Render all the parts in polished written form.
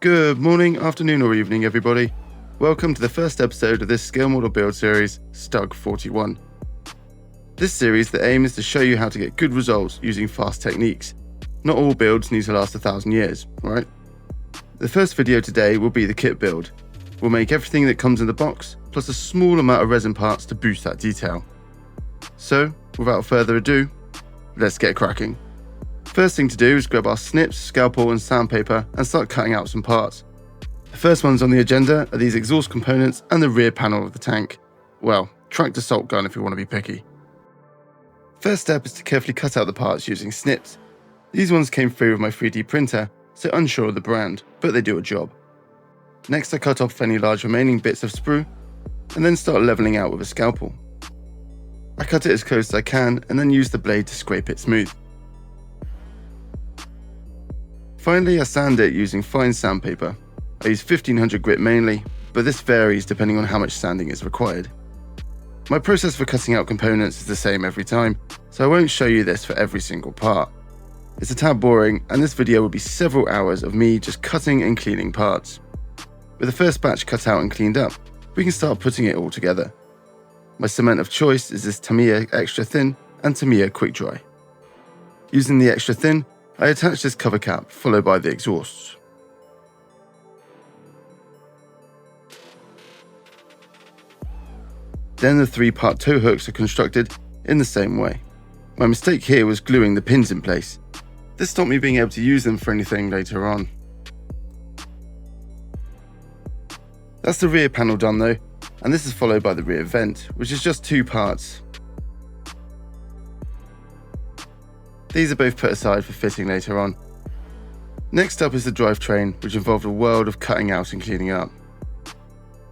Good morning, afternoon or evening everybody. Welcome to the first episode of this scale model build series, Stug 41. This series, the aim is to show you how to get good results using fast techniques. Not all builds need to last 1,000 years, right? The first video today will be the kit build. We'll make everything that comes in the box, plus a small amount of resin parts to boost that detail. So, without further ado, let's get cracking. First thing to do is grab our snips, scalpel and sandpaper and start cutting out some parts. The first ones on the agenda are these exhaust components and the rear panel of the tank. Well, tractor salt gun if you want to be picky. First step is to carefully cut out the parts using snips. These ones came free with my 3D printer, so unsure of the brand, but they do a job. Next I cut off any large remaining bits of sprue, and then start leveling out with a scalpel. I cut it as close as I can and then use the blade to scrape it smooth. Finally, I sand it using fine sandpaper. I use 1500 grit mainly, but this varies depending on how much sanding is required. My process for cutting out components is the same every time, so I won't show you this for every single part. It's a tad boring, and this video will be several hours of me just cutting and cleaning parts. With the first batch cut out and cleaned up, we can start putting it all together. My cement of choice is this Tamiya Extra Thin and Tamiya Quick Dry. Using the Extra Thin, I attach this cover cap, followed by the exhausts. Then the 3-part tow hooks are constructed in the same way. My mistake here was gluing the pins in place. This stopped me being able to use them for anything later on. That's the rear panel done though, and this is followed by the rear vent, which is just 2 parts. These are both put aside for fitting later on. Next up is the drivetrain, which involved a world of cutting out and cleaning up.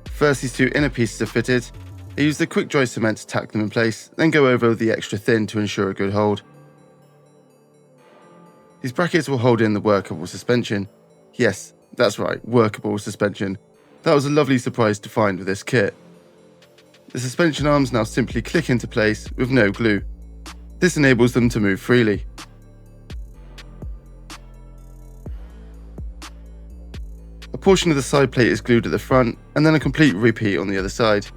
First, these 2 inner pieces are fitted. I use the quick dry cement to tack them in place, then go over with the Extra Thin to ensure a good hold. These brackets will hold in the workable suspension. Yes, that's right, workable suspension. That was a lovely surprise to find with this kit. The suspension arms now simply click into place with no glue. This enables them to move freely. A portion of the side plate is glued at the front, and then a complete repeat on the other side.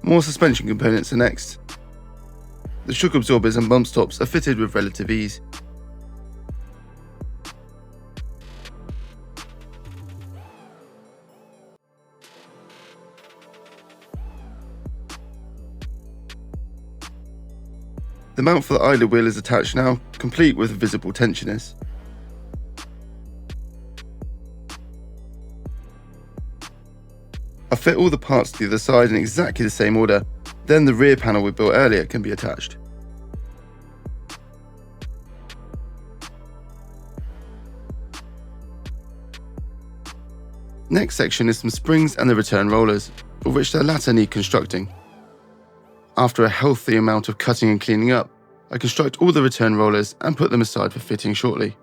More suspension components are next. The shock absorbers and bump stops are fitted with relative ease. The mount for the idler wheel is attached now, complete with visible tensioners. I fit all the parts to the other side in exactly the same order, then the rear panel we built earlier can be attached. Next section is some springs and the return rollers, of which the latter need constructing. After a healthy amount of cutting and cleaning up, I construct all the return rollers and put them aside for fitting shortly.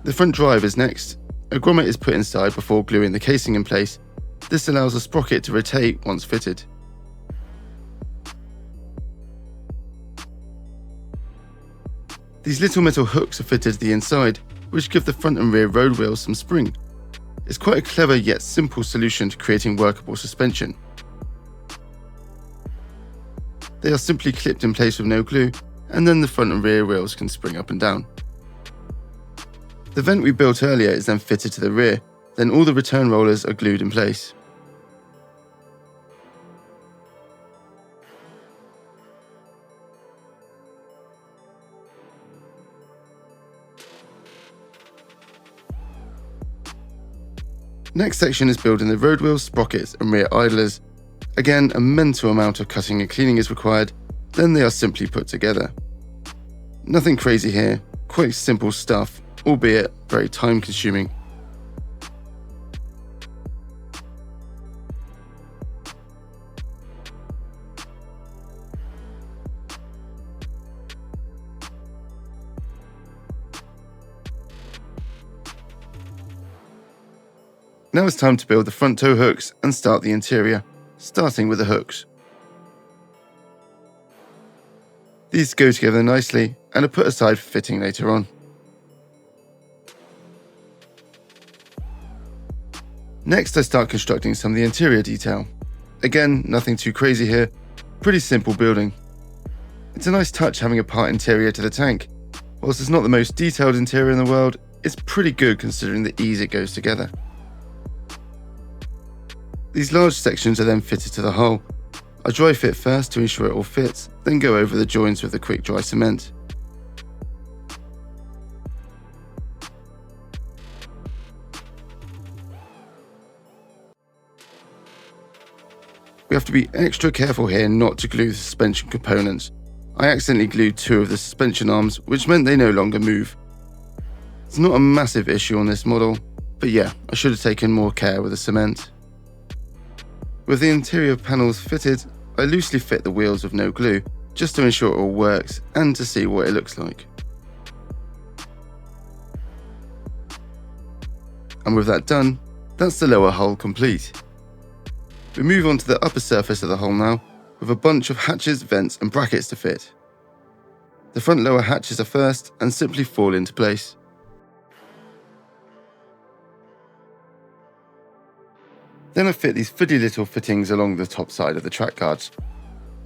The front drive is next. A grommet is put inside before gluing the casing in place. This allows the sprocket to rotate once fitted. These little metal hooks are fitted to the inside, which give the front and rear road wheels some spring. It's quite a clever yet simple solution to creating workable suspension. They are simply clipped in place with no glue, and then the front and rear wheels can spring up and down. The vent we built earlier is then fitted to the rear, then all the return rollers are glued in place. Next section is building the road wheels, sprockets and rear idlers. Again, a mental amount of cutting and cleaning is required, then they are simply put together. Nothing crazy here, quite simple stuff, albeit very time consuming. Now it's time to build the front toe hooks and start the interior, starting with the hooks. These go together nicely and are put aside for fitting later on. Next, I start constructing some of the interior detail. Again, nothing too crazy here, pretty simple building. It's a nice touch having a part interior to the tank. Whilst it's not the most detailed interior in the world, it's pretty good considering the ease it goes together. These large sections are then fitted to the hull. I dry fit first to ensure it all fits, then go over the joins with the quick dry cement. We have to be extra careful here not to glue the suspension components. I accidentally glued 2 of the suspension arms, which meant they no longer move. It's not a massive issue on this model, but yeah, I should have taken more care with the cement. With the interior panels fitted, I loosely fit the wheels with no glue, just to ensure it all works and to see what it looks like. And with that done, that's the lower hull complete. We move on to the upper surface of the hull now, with a bunch of hatches, vents and brackets to fit. The front lower hatches are first and simply fall into place. Then I fit these fiddly little fittings along the top side of the track guards.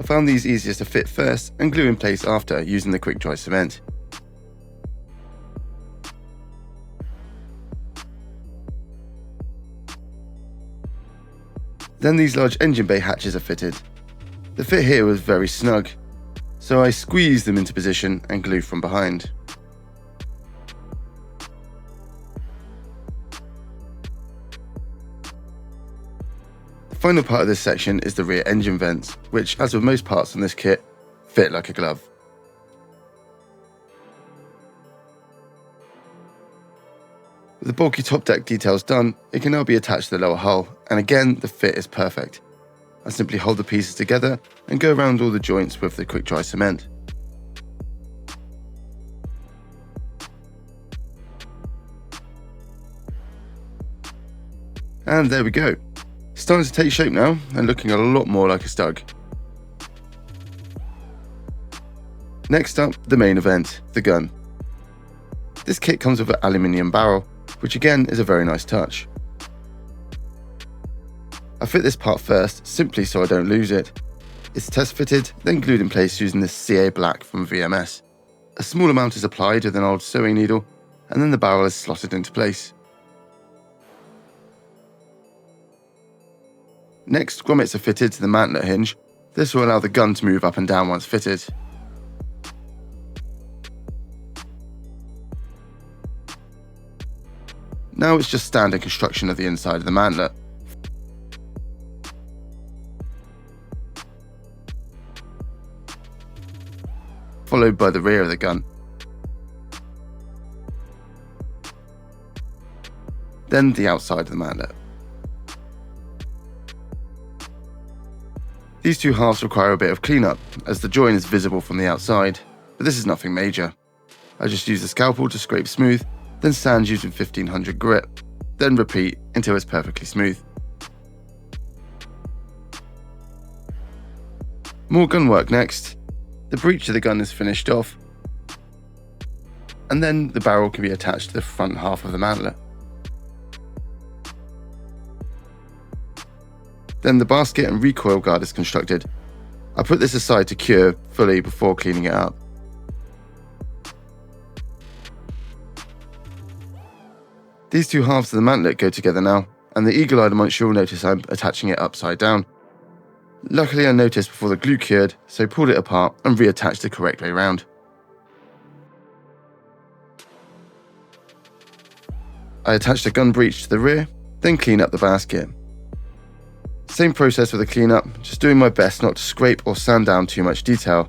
I found these easiest to fit first and glue in place after using the quick dry cement. Then these large engine bay hatches are fitted. The fit here was very snug, so I squeezed them into position and glue from behind. The final part of this section is the rear engine vents, which, as with most parts on this kit, fit like a glove. With the bulky top deck details done, it can now be attached to the lower hull, and again the fit is perfect. I simply hold the pieces together and go around all the joints with the quick dry cement. And there we go. It's starting to take shape now and looking a lot more like a Stug. Next up, the main event, the gun. This kit comes with an aluminium barrel, which again is a very nice touch. I fit this part first, simply so I don't lose it. It's test fitted, then glued in place using this CA black from VMS. A small amount is applied with an old sewing needle, and then the barrel is slotted into place. Next, grommets are fitted to the mantlet hinge. This will allow the gun to move up and down once fitted. Now it's just standard construction of the inside of the mantlet. Followed by the rear of the gun. Then the outside of the mantlet. These two halves require a bit of cleanup, as the join is visible from the outside, but this is nothing major. I just use the scalpel to scrape smooth, then sand using 1500 grit, then repeat until it's perfectly smooth. More gun work next. The breech of the gun is finished off, and then the barrel can be attached to the front half of the mantlet. Then the basket and recoil guard is constructed. I put this aside to cure fully before cleaning it up. These two halves of the mantlet go together now, and the eagle-eyed amongst you will notice I'm attaching it upside down. Luckily I noticed before the glue cured, so pulled it apart and reattached the correct way round. I attached the gun breech to the rear, then clean up the basket. Same process with the cleanup, just doing my best not to scrape or sand down too much detail.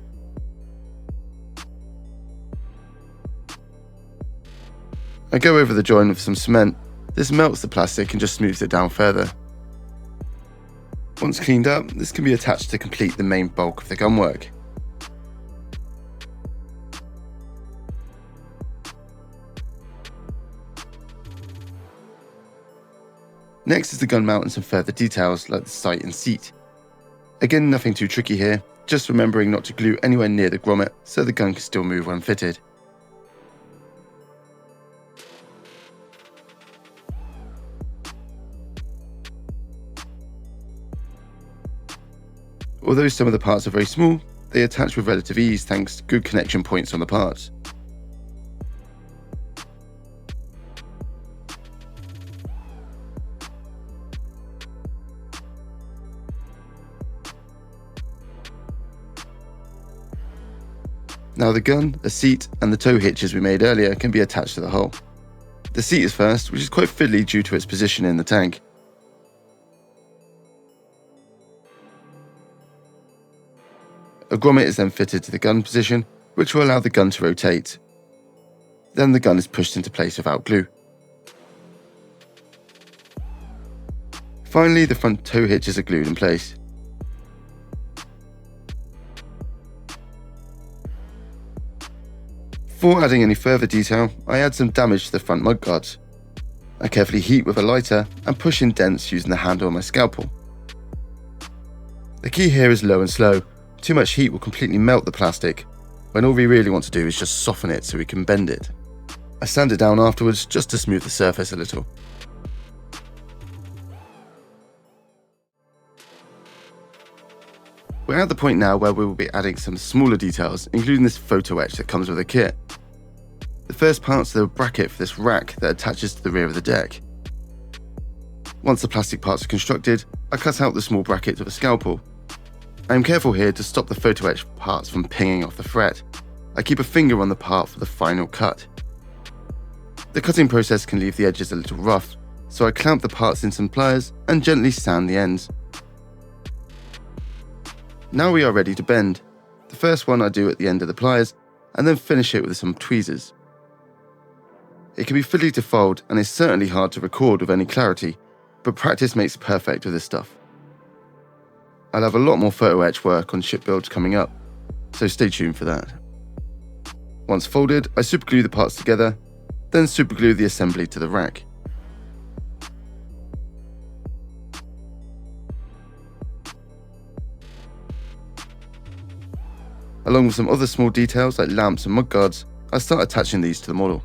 I go over the join with some cement. This melts the plastic and just smooths it down further. Once cleaned up, this can be attached to complete the main bulk of the gun work. Next is the gun mount and some further details like the sight and seat. Again, nothing too tricky here, just remembering not to glue anywhere near the grommet so the gun can still move when fitted. Although some of the parts are very small, they attach with relative ease thanks to good connection points on the parts. Now the gun, the seat and the tow hitches we made earlier can be attached to the hull. The seat is first, which is quite fiddly due to its position in the tank. A grommet is then fitted to the gun position, which will allow the gun to rotate. Then the gun is pushed into place without glue. Finally, the front tow hitches are glued in place. Before adding any further detail, I add some damage to the front mudguards. I carefully heat with a lighter and push in dents using the handle of my scalpel. The key here is low and slow. Too much heat will completely melt the plastic, when all we really want to do is just soften it so we can bend it. I sand it down afterwards just to smooth the surface a little. We're at the point now where we will be adding some smaller details, including this photo etch that comes with the kit. The first part's the bracket for this rack that attaches to the rear of the deck. Once the plastic parts are constructed, I cut out the small bracket with a scalpel. I am careful here to stop the photo etch parts from pinging off the fret. I keep a finger on the part for the final cut. The cutting process can leave the edges a little rough, so I clamp the parts in some pliers and gently sand the ends. Now we are ready to bend. The first one I do at the end of the pliers, and then finish it with some tweezers. It can be fiddly to fold and is certainly hard to record with any clarity, but practice makes perfect with this stuff. I'll have a lot more photo etch work on ship builds coming up, so stay tuned for that. Once folded, I superglue the parts together, then superglue the assembly to the rack. Along with some other small details like lamps and mudguards, I start attaching these to the model.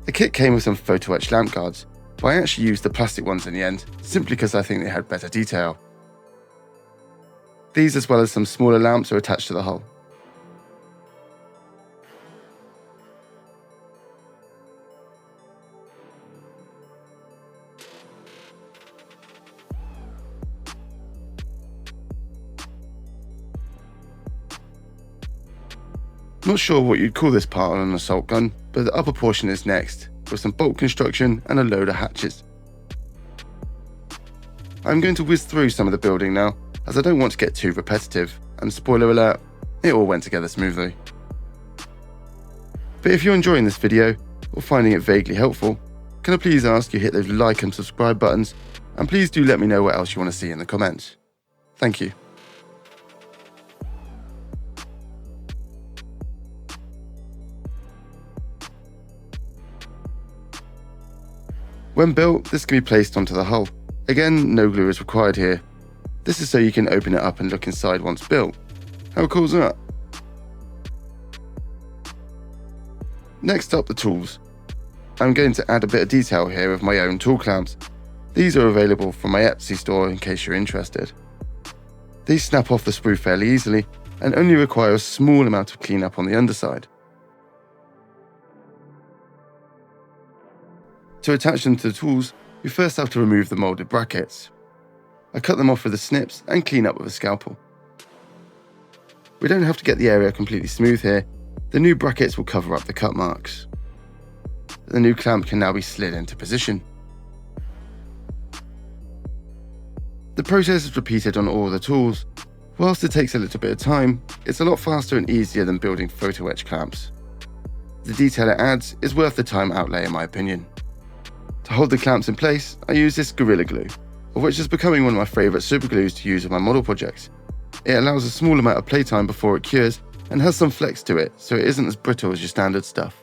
The kit came with some photo etch lamp guards, but I actually used the plastic ones in the end, simply because I think they had better detail. These, as well as some smaller lamps, are attached to the hull. Not sure what you'd call this part on an assault gun, but the upper portion is next, with some bolt construction and a load of hatches. I'm going to whiz through some of the building now, as I don't want to get too repetitive, and spoiler alert, it all went together smoothly. But if you're enjoying this video, or finding it vaguely helpful, can I please ask you hit those like and subscribe buttons, and please do let me know what else you want to see in the comments. Thank you. When built, this can be placed onto the hull. Again, no glue is required here. This is so you can open it up and look inside once built. How cool is that? Next up, the tools. I'm going to add a bit of detail here with my own tool clamps. These are available from my Etsy store in case you're interested. These snap off the sprue fairly easily and only require a small amount of cleanup on the underside. To attach them to the tools, we first have to remove the moulded brackets. I cut them off with the snips and clean up with a scalpel. We don't have to get the area completely smooth here, the new brackets will cover up the cut marks. The new clamp can now be slid into position. The process is repeated on all the tools. Whilst it takes a little bit of time, it's a lot faster and easier than building photo etch clamps. The detail it adds is worth the time outlay in my opinion. To hold the clamps in place, I use this Gorilla Glue, of which is becoming one of my favourite superglues to use with my model projects. It allows a small amount of playtime before it cures and has some flex to it, so it isn't as brittle as your standard stuff.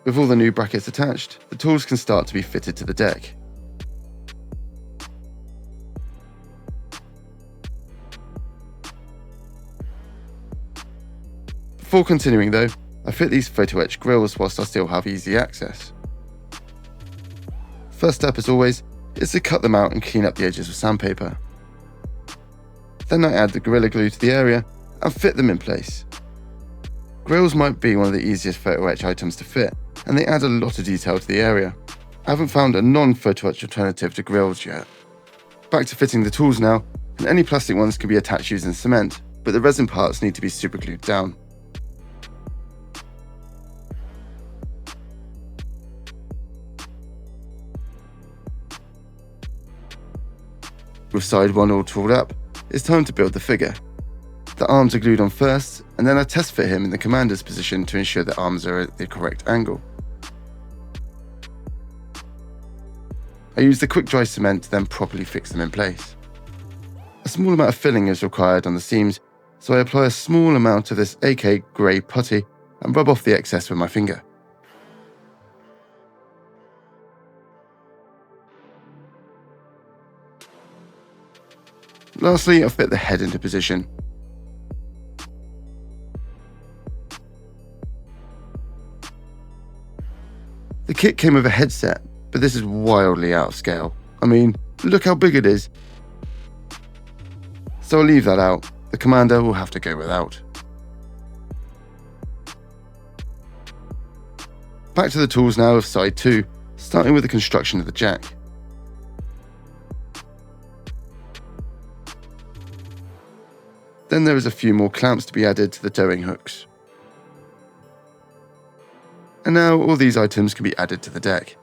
With all the new brackets attached, the tools can start to be fitted to the deck. Before continuing though, I fit these photo etch grills whilst I still have easy access. First step, as always, is to cut them out and clean up the edges with sandpaper. Then I add the Gorilla Glue to the area and fit them in place. Grills might be one of the easiest photo etch items to fit, and they add a lot of detail to the area. I haven't found a non-photo etch alternative to grills yet. Back to fitting the tools now, and any plastic ones can be attached using cement, but the resin parts need to be super glued down. With side one all tooled up, it's time to build the figure. The arms are glued on first, and then I test fit him in the commander's position to ensure the arms are at the correct angle. I use the quick dry cement to then properly fix them in place. A small amount of filling is required on the seams, so I apply a small amount of this AK grey putty and rub off the excess with my finger. Lastly, I'll fit the head into position. The kit came with a headset, but this is wildly out of scale. I mean, look how big it is. So I'll leave that out. The commander will have to go without. Back to the tools now of side 2, starting with the construction of the jack. Then there is a few more clamps to be added to the towing hooks. And now all these items can be added to the deck.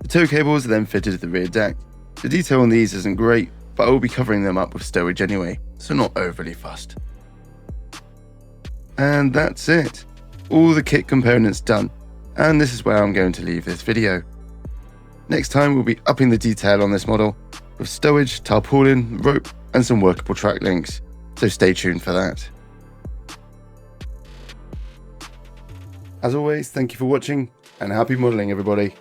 The tow cables are then fitted to the rear deck. The detail on these isn't great, but I will be covering them up with stowage anyway, so not overly fussed. And that's it. All the kit components done, and this is where I'm going to leave this video. Next time we'll be upping the detail on this model with stowage, tarpaulin, rope and some workable track links, so stay tuned for that. As always, thank you for watching and happy modelling everybody.